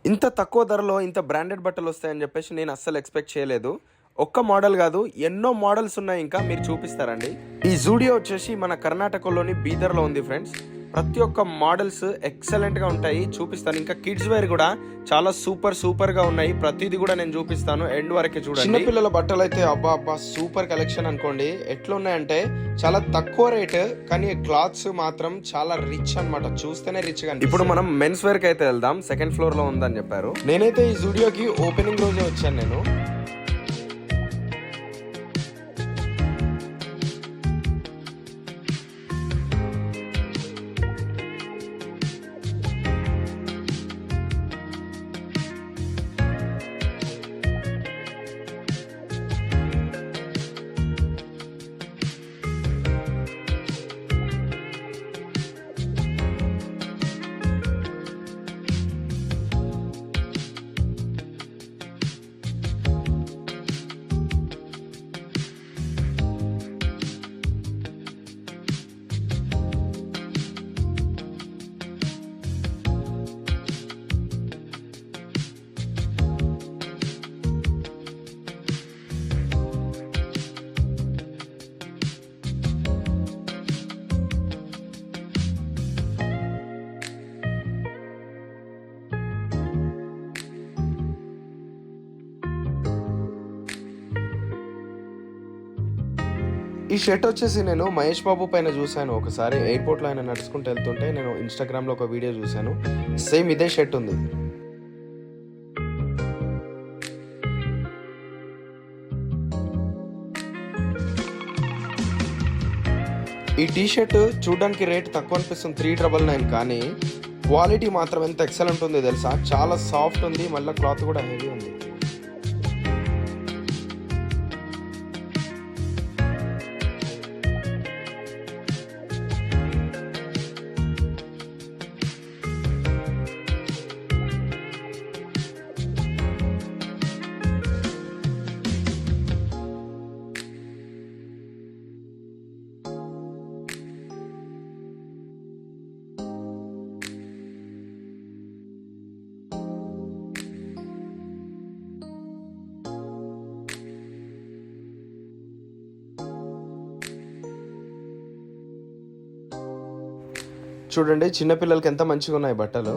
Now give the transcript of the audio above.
ఇంత తక్కువ ధరలో ఇంత బ్రాండెడ్ బట్టలొస్తాయని జెప్పేసి నేను అస్సలు ఎక్స్‌పెక్ట్ చేయలేదు. ఒక్క మోడల్ గాదు, ఎన్నో మోడల్స్ ఉన్నాయి ఇంకా మీరు చూపిస్తారండి. ఈ జూడియో వచ్చేసి మన కర్ణాటకలోని బీదర్‌లో ఉంది ఫ్రెండ్స్. ప్రతి ఒక్క మోడల్స్ ఎక్సలెంట్‌గా ఉంటాయి. చూపిస్తాను. ఇంకా కిడ్స్ వేర్ గూడా చాలా సూపర్‌గా ఉన్నాయి. ప్రతీది గూడా నేను చూపిస్తాను. ఎండ్ వరకే చూడండి. చిన్న పిల్లల బట్టలైతే అబ్బా! సూపర్ కలెక్షన్ అనుకోండి. ఎట్లున్నాయంటే చాలా తక్కువ రేట్ కానీ క్లాత్స్ మాత్రం చాలా రిచ్ అన్నమాట. చూస్తేనే రిచ్‌గా అనిపిస్తుంది. ఇప్పుడు మనం మెన్స్ వేర్‌కి అయితే వెళ్దాం. సెకండ్ ఫ్లోర్‌లో ఉందని చెప్పారు. నేనైతే ఈ జూడియోకి ఓపెనింగ్ రోజే వచ్చాను నేను. ఈ షర్ట్ వచ్చేసి నేను మహేష్ బాబు పైన చూశాను ఒకసారి. ఎయిర్‌పోర్ట్‌లో ఆయన నడుచుకుంటూ వెళ్తుంటే నేను ఇన్‌స్టాగ్రామ్‌లో ఒక వీడియో చూశాను. సేమ్ ఇదే షర్ట్ ఉంది. ఈ టీ షర్ట్ చూడడానికి రేట్ తక్కువ అనిపిస్తుంది 399 కానీ క్వాలిటీ మాత్రం ఎంత ఎక్సలెంట్ ఉంది తెలుసా? చాలా సాఫ్ట్ ఉంది. మళ్ళీ క్లాత్ కూడా హెవీ ఉంది. చూడండి చిన్న పిల్లలకి ఎంత మంచిగా ఉన్నాయి బట్టలు.